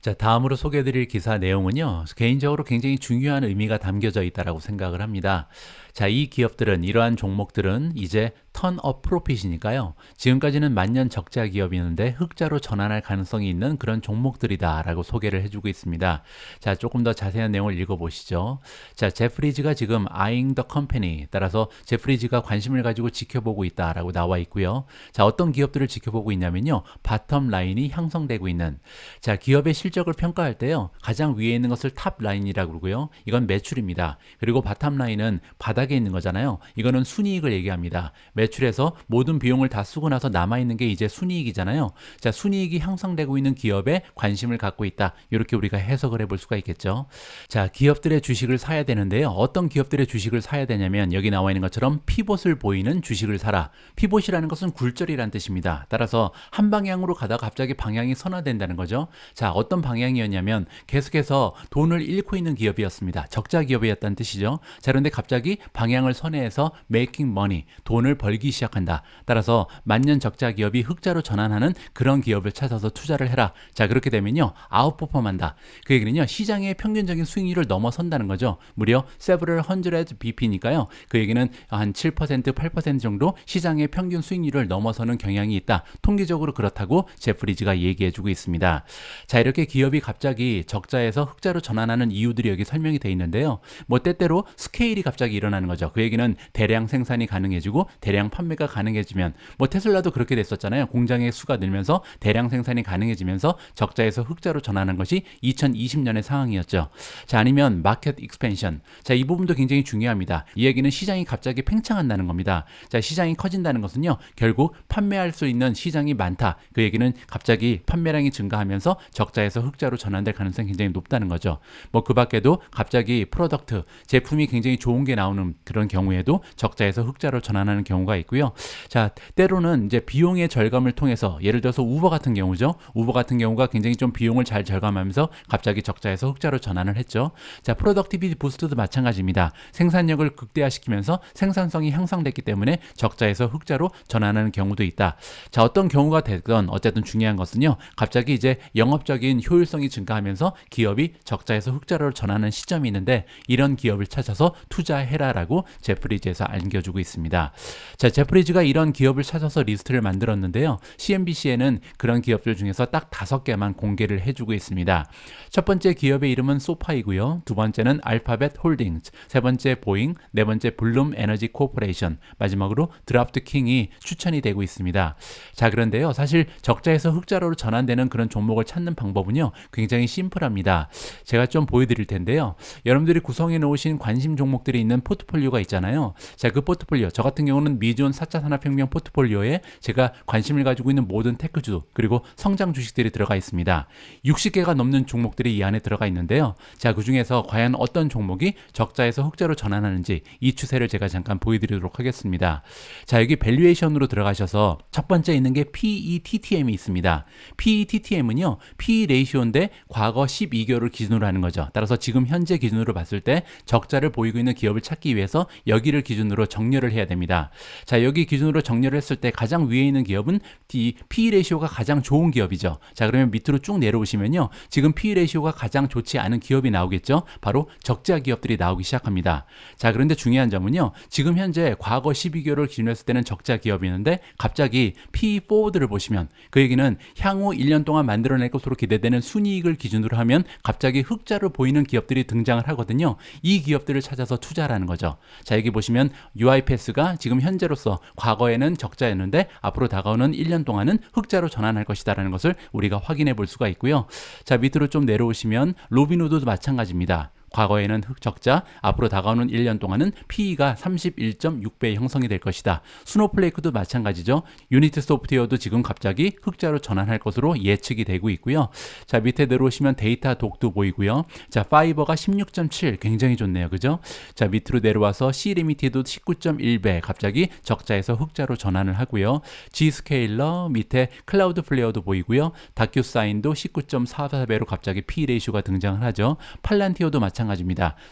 자, 다음으로 소개해드릴 기사 내용은요, 개인적으로 굉장히 중요한 의미가 담겨져 있다고 생각을 합니다. 자, 이 기업들은, 이러한 종목들은 이제 턴업 프로핏이니까요, 지금까지는 만년 적자 기업이었는데 흑자로 전환할 가능성이 있는 그런 종목들이다 라고 소개를 해주고 있습니다. 자, 조금 더 자세한 내용을 읽어보시죠. 자, 제프리즈가 지금 eyeing the company, 따라서 제프리즈가 관심을 가지고 지켜보고 있다 라고 나와 있고요. 자, 어떤 기업들을 지켜보고 있냐면요, 바텀 라인이 형성되고 있는, 자, 기업의 실적을 평가할 때요, 가장 위에 있는 것을 탑 라인이라고 그러고요, 이건 매출입니다. 그리고 바텀 라인은 바닥에 있는 거잖아요. 이거는 순이익을 얘기합니다. 매출에서 모든 비용을 다 쓰고 나서 남아있는 게 이제 순이익이잖아요. 자, 순이익이 향상되고 있는 기업에 관심을 갖고 있다. 이렇게 우리가 해석을 해볼 수가 있겠죠. 자, 기업들의 주식을 사야 되는데요, 어떤 기업들의 주식을 사야 되냐면 여기 나와 있는 것처럼 피봇을 보이는 주식을 사라. 피봇이라는 것은 굴절이라는 뜻입니다. 따라서 한 방향으로 가다가 갑자기 방향이 선화된다는 거죠. 자, 어떤 방향이었냐면 계속해서 돈을 잃고 있는 기업이었습니다. 적자 기업이었다는 뜻이죠. 자, 그런데 갑자기 방향을 선회해서 making money, 돈을 벌기 벌기 시작한다. 따라서 만년 적자 기업이 흑자로 전환하는 그런 기업을 찾아서 투자를 해라. 자, 그렇게 되면요, 아웃퍼폼한다. 그 얘기는요, 시장의 평균적인 수익률을 넘어선다는 거죠. 무려 several hundred bp니까요. 그 얘기는 한 7%, 8% 정도 시장의 평균 수익률을 넘어서는 경향이 있다. 통계적으로 그렇다고 제프리지가 얘기해주고 있습니다. 자, 이렇게 기업이 갑자기 적자에서 흑자로 전환하는 이유들이 여기 설명이 되어 있는데요. 뭐 때때로 스케일이 갑자기 일어나는 거죠. 그 얘기는 대량 생산이 가능해지고 대량 판매가 가능해지면, 뭐 테슬라도 그렇게 됐었잖아요. 공장의 수가 늘면서 대량 생산이 가능해지면서 적자에서 흑자로 전환한 것이 2020년의 상황이었죠. 자, 아니면 마켓 익스펜션. 자, 이 부분도 굉장히 중요합니다. 이 얘기는 시장이 갑자기 팽창한다는 겁니다. 자, 시장이 커진다는 것은요, 결국 판매할 수 있는 시장이 많다. 그 얘기는 갑자기 판매량이 증가하면서 적자에서 흑자로 전환될 가능성이 굉장히 높다는 거죠. 뭐 그 밖에도 갑자기 프로덕트, 제품이 굉장히 좋은 게 나오는 그런 경우에도 적자에서 흑자로 전환하는 경우가 있고요. 자, 때로는 이제 비용의 절감을 통해서, 예를 들어서 우버 같은 경우죠. 우버 같은 경우가 굉장히 좀 비용을 잘 절감하면서 갑자기 적자에서 흑자로 전환을 했죠. 자, 프로덕티비티 부스트도 마찬가지입니다. 생산력을 극대화시키면서 생산성이 향상됐기 때문에 적자에서 흑자로 전환하는 경우도 있다. 자, 어떤 경우가 됐건 어쨌든 중요한 것은요, 갑자기 이제 영업적인 효율성이 증가하면서 기업이 적자에서 흑자로 전환하는 시점이 있는데, 이런 기업을 찾아서 투자해라라고 제프리즈에서 안겨주고 있습니다. 자, 제프리즈가 이런 기업을 찾아서 리스트를 만들었는데요. CNBC에는 그런 기업들 중에서 딱 5개만 공개를 해주고 있습니다. 첫 번째 기업의 이름은 소파이고요. 두 번째는 알파벳 홀딩스, 세 번째 보잉, 네 번째 블룸 에너지 코퍼레이션, 마지막으로 드라프트 킹이 추천이 되고 있습니다. 자, 그런데요, 사실 적자에서 흑자로 전환되는 그런 종목을 찾는 방법은요, 굉장히 심플합니다. 제가 좀 보여드릴 텐데요. 여러분들이 구성해 놓으신 관심 종목들이 있는 포트폴리오가 있잖아요. 자, 그 포트폴리오, 저 같은 경우는 미존 4차 산업혁명 포트폴리오에 제가 관심을 가지고 있는 모든 테크주 그리고 성장 주식들이 들어가 있습니다. 60개가 넘는 종목들이 이 안에 들어가 있는데요. 자, 그 중에서 과연 어떤 종목이 적자에서 흑자로 전환하는지 이 추세를 제가 잠깐 보여드리도록 하겠습니다. 자, 여기 밸류에이션으로 들어가셔서 첫 번째 있는 게 PETTM이 있습니다. PETTM은요, PE 레이시오인데 과거 12개월을 기준으로 하는 거죠. 따라서 지금 현재 기준으로 봤을 때 적자를 보이고 있는 기업을 찾기 위해서 여기를 기준으로 정렬을 해야 됩니다. 자, 여기 기준으로 정렬을 했을 때 가장 위에 있는 기업은 PE 레이시오가 가장 좋은 기업이죠. 자, 그러면 밑으로 쭉 내려오시면요, 지금 PE 레이시오가 가장 좋지 않은 기업이 나오겠죠. 바로 적자 기업들이 나오기 시작합니다. 자, 그런데 중요한 점은요, 지금 현재 과거 12개월을 기준으로 했을 때는 적자 기업이었는데 갑자기 PE 포워드를 보시면, 그 얘기는 향후 1년 동안 만들어낼 것으로 기대되는 순이익을 기준으로 하면 갑자기 흑자를 보이는 기업들이 등장을 하거든요. 이 기업들을 찾아서 투자라는 거죠. 자, 여기 보시면 UiPath가 지금 현재로서 과거에는 적자였는데 앞으로 다가오는 1년 동안은 흑자로 전환할 것이다라는 것을 우리가 확인해 볼 수가 있고요. 자, 밑으로 좀 내려오시면 로빈후드도 마찬가지입니다. 과거에는 흑적자, 앞으로 다가오는 1년 동안은 PE가 31.6배 형성이 될 것이다. 스노플레이크도 마찬가지죠. 유니티 소프트웨어도 지금 갑자기 흑자로 전환할 것으로 예측이 되고 있고요. 자, 밑에 내려오시면 데이터 독도 보이고요. 자, 파이버가 16.7 굉장히 좋네요. 그죠? 자, 밑으로 내려와서 C리미티도 19.1배 갑자기 적자에서 흑자로 전환을 하고요. G스케일러 밑에 클라우드 플레어도 보이고요. 다큐사인도 19.44배로 갑자기 P 레이쇼가 등장을 하죠. 팔란티오도 마찬가지입니다.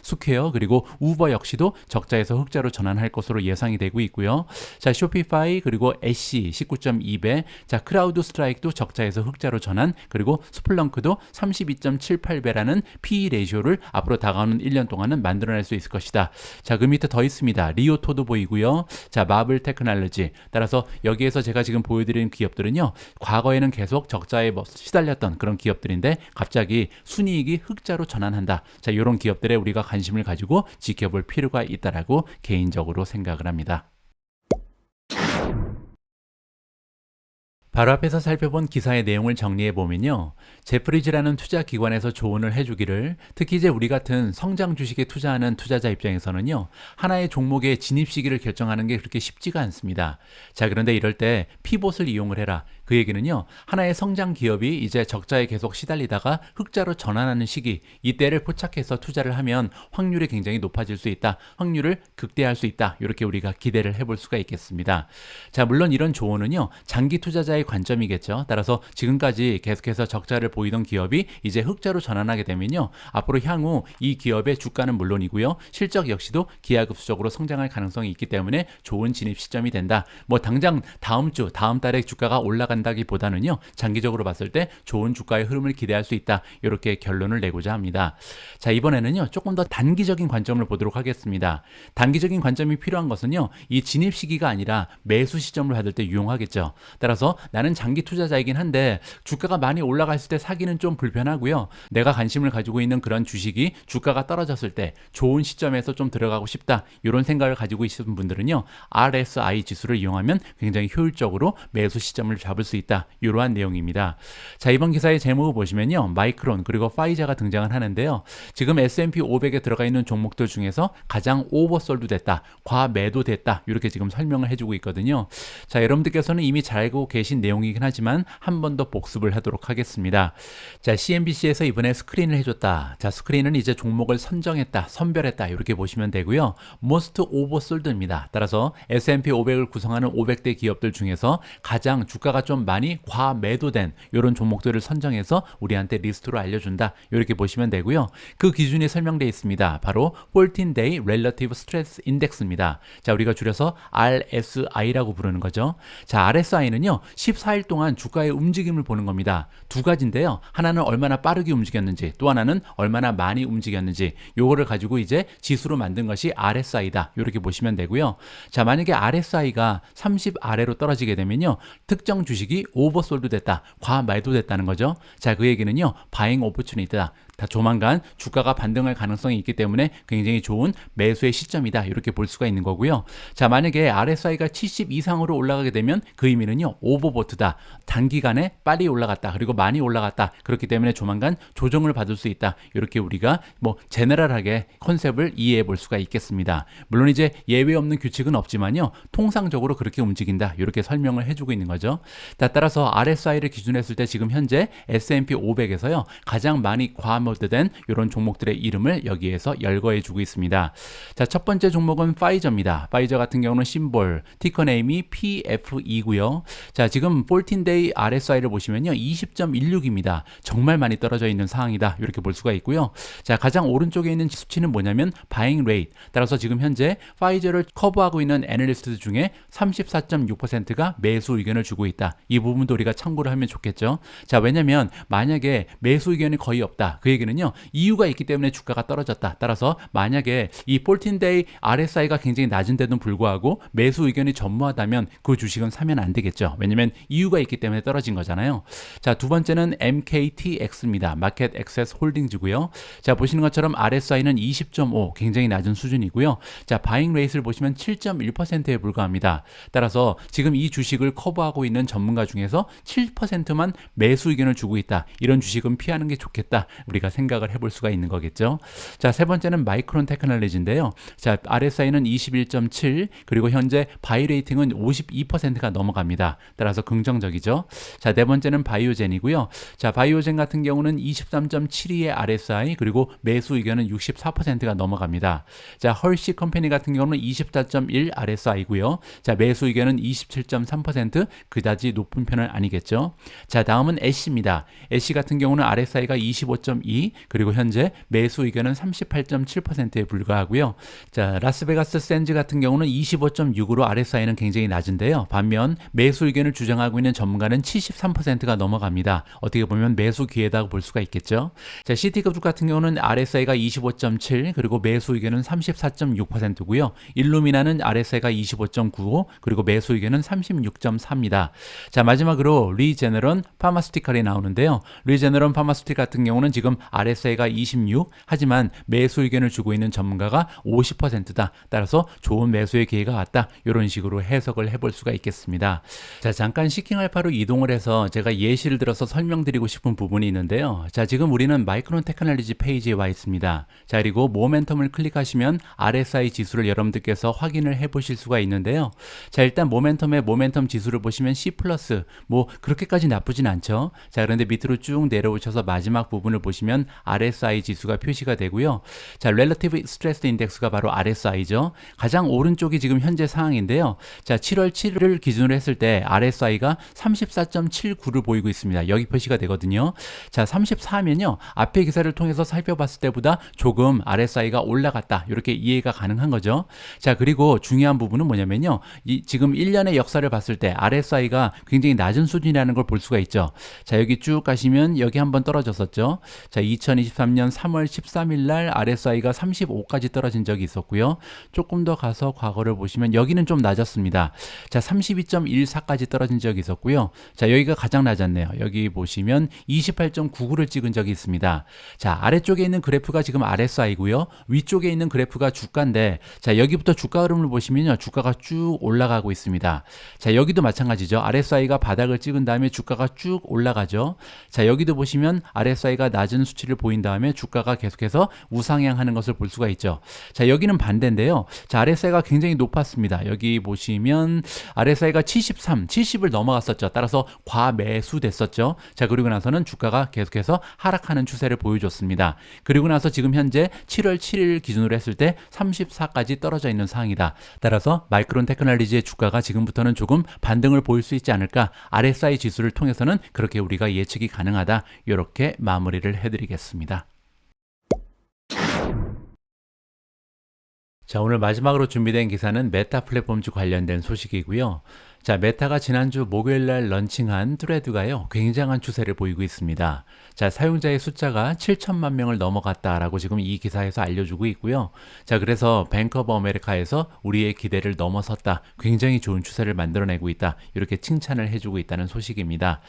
스퀘어 그리고 우버 역시도 적자에서 흑자로 전환할 것으로 예상이 되고 있고요. 자, 쇼피파이 그리고 애쉬 19.2배, 자, 크라우드 스트라이크도 적자에서 흑자로 전환, 그리고 스플렁크도 32.78배라는 PE 레이쇼를 앞으로 다가오는 1년 동안은 만들어낼 수 있을 것이다. 자, 그 밑에 더 있습니다. 리오토도 보이고요. 자, 마블 테크놀로지. 따라서 여기에서 제가 지금 보여드리는 기업들은요, 과거에는 계속 적자에 시달렸던 그런 기업들인데 갑자기 순이익이 흑자로 전환한다. 자, 이런 기업들에 우리가 관심을 가지고 지켜볼 필요가 있다라고 개인적으로 생각을 합니다. 바로 앞에서 살펴본 기사의 내용을 정리해 보면요, 제프리즈라는 투자 기관에서 조언을 해주기를, 특히 이제 우리 같은 성장 주식에 투자하는 투자자 입장에서는요, 하나의 종목의 진입 시기를 결정하는 게 그렇게 쉽지가 않습니다. 자, 그런데 이럴 때 피봇을 이용을 해라. 그 얘기는요, 하나의 성장 기업이 이제 적자에 계속 시달리다가 흑자로 전환하는 시기, 이때를 포착해서 투자를 하면 확률이 굉장히 높아질 수 있다. 확률을 극대화할 수 있다. 이렇게 우리가 기대를 해볼 수가 있겠습니다. 자, 물론 이런 조언은요, 장기 투자자의 관점이겠죠. 따라서 지금까지 계속해서 적자를 보이던 기업이 이제 흑자로 전환하게 되면요, 앞으로 향후 이 기업의 주가는 물론이고요, 실적 역시도 기하급수적으로 성장할 가능성이 있기 때문에 좋은 진입 시점이 된다. 뭐 당장 다음 주, 다음 달에 주가가 올라간다기보다는요, 장기적으로 봤을 때 좋은 주가의 흐름을 기대할 수 있다. 이렇게 결론을 내고자 합니다. 자, 이번에는요, 조금 더 단기적인 관점을 보도록 하겠습니다. 단기적인 관점이 필요한 것은요, 이 진입 시기가 아니라 매수 시점을 받을 때 유용하겠죠. 따라서 나는 장기 투자자이긴 한데 주가가 많이 올라갔을 때 사기는 좀 불편하고요. 내가 관심을 가지고 있는 그런 주식이 주가가 떨어졌을 때 좋은 시점에서 좀 들어가고 싶다. 이런 생각을 가지고 있는 분들은요, RSI 지수를 이용하면 굉장히 효율적으로 매수 시점을 잡을 수 있다. 이러한 내용입니다. 자, 이번 기사의 제목을 보시면요, 마이크론 그리고 파이자가 등장을 하는데요. 지금 S&P 500에 들어가 있는 종목들 중에서 가장 오버솔드 됐다, 과매도 됐다, 이렇게 지금 설명을 해주고 있거든요. 자, 여러분들께서는 이미 잘 알고 계신 내용이긴 하지만 한 번 더 복습을 하도록 하겠습니다. 자, CNBC에서 이번에 스크린을 해줬다. 자, 스크린은 이제 종목을 선정했다, 선별했다, 이렇게 보시면 되고요. Most Oversold입니다. 따라서 S&P 500을 구성하는 500대 기업들 중에서 가장 주가가 좀 많이 과매도된 이런 종목들을 선정해서 우리한테 리스트로 알려준다. 이렇게 보시면 되고요. 그 기준이 설명되어 있습니다. 바로 14-day Relative Stress Index입니다. 자, 우리가 줄여서 RSI라고 부르는 거죠. 자, RSI는요, 14일 동안 주가의 움직임을 보는 겁니다. 두 가지인데요. 하나는 얼마나 빠르게 움직였는지, 또 하나는 얼마나 많이 움직였는지, 요거를 가지고 이제 지수로 만든 것이 RSI다. 이렇게 보시면 되고요. 자, 만약에 RSI가 30 아래로 떨어지게 되면요, 특정 주식이 오버솔드 됐다, 과매도 됐다는 거죠. 자, 그 얘기는요, 바잉 오퍼추니티다. 다 조만간 주가가 반등할 가능성이 있기 때문에 굉장히 좋은 매수의 시점이다. 이렇게 볼 수가 있는 거고요. 자, 만약에 RSI가 70 이상으로 올라가게 되면 그 의미는요, 오버보트다. 단기간에 빨리 올라갔다. 그리고 많이 올라갔다. 그렇기 때문에 조만간 조정을 받을 수 있다. 이렇게 우리가 뭐 제너럴하게 컨셉을 이해해 볼 수가 있겠습니다. 물론 이제 예외 없는 규칙은 없지만요, 통상적으로 그렇게 움직인다. 이렇게 설명을 해주고 있는 거죠. 따라서 RSI를 기준했을 때 지금 현재 S&P 500에서요, 가장 많이 과매도된 이런 종목들의 이름을 여기에서 열거해 주고 있습니다. 자, 첫 번째 종목은 파이저입니다. 파이저 같은 경우는 심볼, 티커 네임이 PFE고요. 자, 지금 14day RSI를 보시면요, 20.16입니다. 정말 많이 떨어져 있는 상황이다. 이렇게 볼 수가 있고요. 자, 가장 오른쪽에 있는 수치는 뭐냐면 바잉 레이트. 따라서 지금 현재 파이저를 커버하고 있는 애널리스트 중에 34.6%가 매수 의견을 주고 있다. 이 부분도 우리가 참고를 하면 좋겠죠. 자, 왜냐면 만약에 매수 의견이 거의 없다. 그 얘기는요, 이유가 있기 때문에 주가가 떨어졌다. 따라서 만약에 이 14day RSI가 굉장히 낮은데도 불구하고 매수 의견이 전무하다면 그 주식은 사면 안 되겠죠. 왜냐면 이유가 있기 때문에 떨어진 거잖아요. 자, 두 번째는 MKTX입니다. 마켓 액세스 홀딩즈고요. 자, 보시는 것처럼 RSI는 20.5, 굉장히 낮은 수준이고요. 자, 바잉 레이트를 보시면 7.1%에 불과합니다. 따라서 지금 이 주식을 커버하고 있는 전문가 중에서 7%만 매수 의견을 주고 있다. 이런 주식은 피하는 게 좋겠다. 우리가 생각을 해볼 수가 있는 거겠죠. 자, 세 번째는 마이크론 테크놀로지인데요. 자, RSI는 21.7, 그리고 현재 바이 레이팅은 52%가 넘어갑니다. 따라서 긍정적이죠. 자, 네 번째는 바이오젠이고요. 자, 바이오젠 같은 경우는 23.72의 RSI, 그리고 매수 의견은 64%가 넘어갑니다. 자, 헐시 컴퍼니 같은 경우는 24.1 RSI고요. 자, 매수 의견은 27.3%, 그다지 높은 편은 아니겠죠. 자, 다음은 애쉬입니다. 애쉬 같은 경우는 RSI가 25.2, 그리고 현재 매수 의견은 38.7%에 불과하고요. 자, 라스베가스 샌즈 같은 경우는 25.6으로 RSI는 굉장히 낮은데요. 반면 매수 의견을 주장하고 있는 전문가는 73%가 넘어갑니다. 어떻게 보면 매수 기회다고 볼 수가 있겠죠. 자, 시티그룹 같은 경우는 RSI가 25.7, 그리고 매수 의견은 34.6%고요. 일루미나는 RSI가 25.95, 그리고 매수 의견은 36.4입니다. 자, 마지막으로 리제너런 파마스티컬이 나오는데요. 리제너런 파마스티컬 같은 경우는 지금 RSI가 26, 하지만 매수 의견을 주고 있는 전문가가 50%다. 따라서 좋은 매수의 기회가 왔다. 이런 식으로 해석을 해볼 수가 있겠습니다. 자, 잠깐 시킹 알파로 이동을 해서 제가 예시를 들어서 설명드리고 싶은 부분이 있는데요. 자, 지금 우리는 마이크론 테크놀로지 페이지에 와 있습니다. 자, 그리고 모멘텀을 클릭하시면 RSI 지수를 여러분들께서 확인을 해 보실 수가 있는데요. 자, 일단 모멘텀 지수를 보시면 C+, 뭐 그렇게까지 나쁘진 않죠. 자, 그런데 밑으로 쭉 내려오셔서 마지막 부분을 보시면 RSI 지수가 표시가 되고요. 자, Relative Stress Index가 바로 RSI죠. 가장 오른쪽이 지금 현재 상황인데요. 자, 7월 7일을 기준으로 했을 때 RSI가 34.79를 보이고 있습니다. 여기 표시가 되거든요. 자, 34면요. 앞의 기사를 통해서 살펴봤을 때보다 조금 RSI가 올라갔다. 이렇게 이해가 가능한 거죠. 자, 그리고 중요한 부분은 뭐냐면요. 지금 1년의 역사를 봤을 때 RSI가 굉장히 낮은 수준이라는 걸 볼 수가 있죠. 자, 여기 쭉 가시면 여기 한번 떨어졌었죠. 자, 2023년 3월 13일 날 RSI가 35까지 떨어진 적이 있었고요. 조금 더 가서 과거를 보시면 여기는 좀 낮았습니다. 자, 32.14까지 떨어진 적이 있었고요. 자, 여기가 가장 낮았네요. 여기 보시면 28.99를 찍은 적이 있습니다. 자, 아래쪽에 있는 그래프가 지금 RSI고요. 위쪽에 있는 그래프가 주가인데, 자, 여기부터 주가 흐름을 보시면요. 주가가 쭉 올라가고 있습니다. 자, 여기도 마찬가지죠. RSI가 바닥을 찍은 다음에 주가가 쭉 올라가죠. 자, 여기도 보시면 RSI가 낮은 수치를 보인 다음에 주가가 계속해서 우상향하는 것을 볼 수가 있죠. 자, 여기는 반대인데요. 자, RSI가 굉장히 높았습니다. 여기 보시면 RSI가 73, 70을 넘어갔었죠. 따라서 과매수 됐었죠. 자, 그리고 나서는 주가가 계속해서 하락하는 추세를 보여줬습니다. 그리고 나서 지금 현재 7월 7일 기준으로 했을 때 34까지 떨어져 있는 상황이다. 따라서 마이크론 테크놀로지의 주가가 지금부터는 조금 반등을 보일 수 있지 않을까. RSI 지수를 통해서는 그렇게 우리가 예측이 가능하다. 이렇게 마무리를 해드리겠습니다. 자, 오늘 마지막으로 준비된 기사는 메타 플랫폼주 관련된 소식이고요. 자, 메타가 지난주 목요일날 런칭한 트레드가요, 굉장한 추세를 보이고 있습니다. 자, 사용자의 숫자가 7천만 명을 넘어갔다라고 지금 이 기사에서 알려주고 있고요. 자, 그래서 뱅크 오브 아메리카에서 우리의 기대를 넘어섰다. 굉장히 좋은 추세를 만들어내고 있다. 이렇게 칭찬을 해주고 있다는 소식입니다.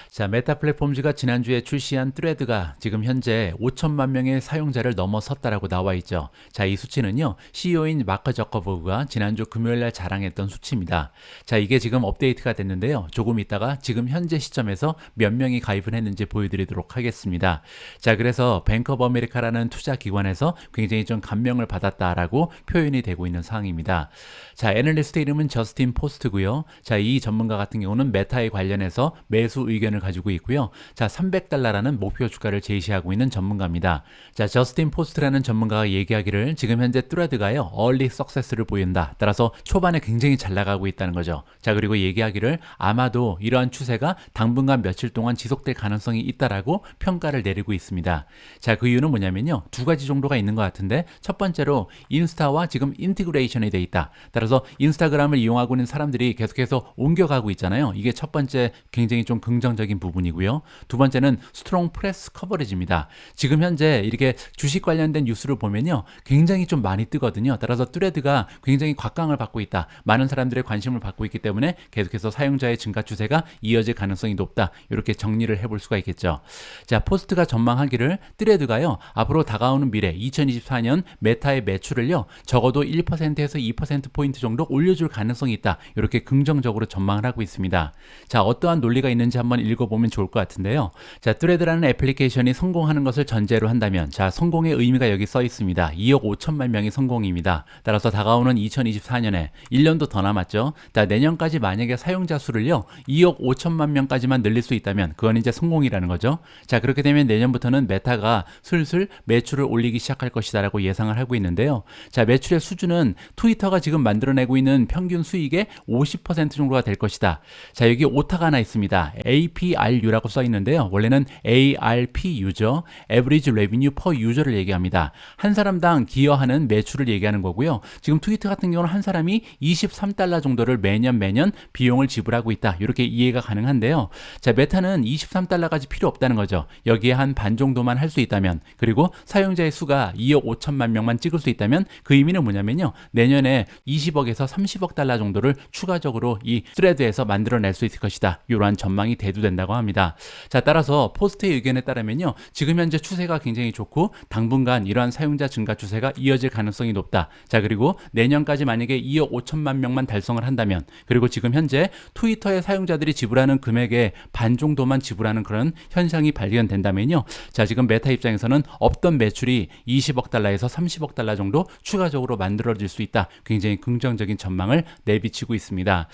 자, 메타 플랫폼즈가 지난주에 출시한 트레드가 지금 현재 5천만 명의 사용자를 넘어섰다라고 나와 있죠. 자, 이 수치는요, CEO인 마크 저커버그가 지난주 금요일날 자랑했던 수치입니다. 자, 이게 지금 업데이트가 됐는데요. 조금 있다가 지금 현재 시점에서 몇 명이 가입을 했는지 보여드리도록 하겠습니다. 자, 그래서 뱅크 오브 아메리카라는 투자 기관에서 굉장히 좀 감명을 받았다라고 표현이 되고 있는 상황입니다. 자, 애널리스트 이름은 저스틴 포스트고요. 자, 이 전문가 같은 경우는 메타에 관련해서 매수 의견을 가지고 있고요. 자, $300라는 목표 주가를 제시하고 있는 전문가입니다. 자, 저스틴 포스트라는 전문가가 얘기하기를 지금 현재 트레드가요, 얼리 석세스를 보인다. 따라서 초반에 굉장히 잘 나가고 있다는 거죠. 자, 그리고 얘기하기를 아마도 이러한 추세가 당분간 며칠 동안 지속될 가능성이 있다라고 평가를 내리고 있습니다. 자, 그 이유는 뭐냐면요, 두 가지 정도가 있는 것 같은데, 첫 번째로 인스타와 지금 인티그레이션이 돼 있다. 따라서 인스타그램을 이용하고 있는 사람들이 계속해서 옮겨가고 있잖아요. 이게 첫 번째 굉장히 좀 긍정적인 부분이고요. 두 번째는 스트롱 프레스 커버리지입니다. 지금 현재 이렇게 주식 관련된 뉴스를 보면요, 굉장히 좀 많이 뜨거든요. 따라서 트레드가 굉장히 곽강을 받고 있다. 많은 사람들의 관심을 받고 있기 때문에 계속해서 사용자의 증가 추세가 이어질 가능성이 높다. 이렇게 정리를 해볼 수가 있겠죠. 자, 포스트가 전망하기를 트레드가요, 앞으로 다가오는 미래 2024년 메타의 매출을요, 적어도 1%에서 2%포인트 정도 올려줄 가능성이 있다. 이렇게 긍정적으로 전망을 하고 있습니다. 자, 어떠한 논리가 있는지 한번 읽어보면 좋을 것 같은데요. 자, 트레드라는 애플리케이션이 성공하는 것을 전제로 한다면, 자, 성공의 의미가 여기 써 있습니다. 2억 5천만 명이 성공입니다. 따라서 다가오는 2024년에 1년도 더 남았죠. 자, 내년까지 만약에 사용자 수를요, 2억 5천만 명까지만 늘릴 수 있다면 그건 이제 성공이라는 거죠. 자, 그렇게 되면 내년부터는 메타가 슬슬 매출을 올리기 시작할 것이다 라고 예상을 하고 있는데요. 자, 매출의 수준은 트위터가 지금 만들어내고 있는 평균 수익의 50% 정도가 될 것이다. 자, 여기 오타가 하나 있습니다. APRU라고 써 있는데요. 원래는 ARPU죠. Average Revenue Per User를 얘기합니다. 한 사람당 기여하는 매출을 얘기하는 거고요. 지금 트위터 같은 경우는 한 사람이 $23 정도를 매년 매년 비용을 지불하고 있다. 이렇게 이해가 가능한데요. 자, 메타는 23달러까지 필요 없다는 거죠. 여기에 한 반 정도만 할 수 있다면, 그리고 사용자의 수가 2억 5천만 명만 찍을 수 있다면 그 의미는 뭐냐면요. 내년에 20억에서 30억 달러 정도를 추가적으로 이 스레드에서 만들어낼 수 있을 것이다. 이러한 전망이 대두된다고 합니다. 자, 따라서 포스트의 의견에 따르면요. 지금 현재 추세가 굉장히 좋고 당분간 이러한 사용자 증가 추세가 이어질 가능성이 높다. 자, 그리고 내년까지 만약에 2억 5천만 명만 달성을 한다면, 그리고 지금 현재 트위터의 사용자들이 지불하는 금액의 반 정도만 지불하는 그런 현상이 발견된다면요. 자, 지금 메타 입장에서는 없던 매출이 20억 달러에서 30억 달러 정도 추가적으로 만들어질 수 있다. 굉장히 긍정적인 전망을 내비치고 있습니다.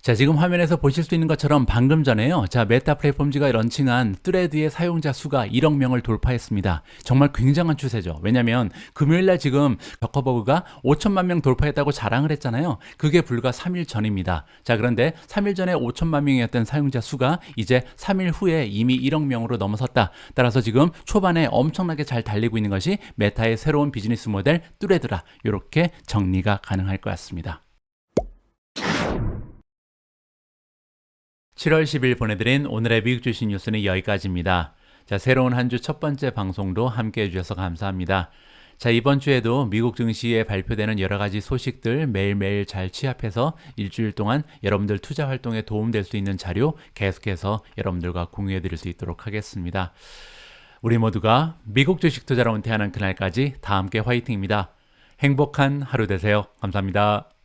자, 지금 화면에서 보실 수 있는 것처럼 방금 전에요. 자, 메타 플랫폼즈가 런칭한 스레드의 사용자 수가 1억 명을 돌파했습니다. 정말 굉장한 추세죠. 왜냐면 금요일날 지금 저커버그가 5천만 명 돌파했다고 자랑을 했잖아요. 그게 불과 3일 전입니다. 자, 그런데 3일 전에 5천만 명이었던 사용자 수가 이제 3일 후에 이미 1억 명으로 넘어섰다. 따라서 지금 초반에 엄청나게 잘 달리고 있는 것이 메타의 새로운 비즈니스 모델 스레드라. 이렇게 정리가 가능할 것 같습니다. 7월 10일 보내드린 오늘의 미국 주식 뉴스는 여기까지입니다. 자, 새로운 한 주 첫 번째 방송도 함께 해주셔서 감사합니다. 자, 이번 주에도 미국 증시에 발표되는 여러 가지 소식들 매일매일 잘 취합해서 일주일 동안 여러분들 투자 활동에 도움될 수 있는 자료 계속해서 여러분들과 공유해 드릴 수 있도록 하겠습니다. 우리 모두가 미국 주식 투자로 은퇴하는 그날까지 다 함께 화이팅입니다. 행복한 하루 되세요. 감사합니다.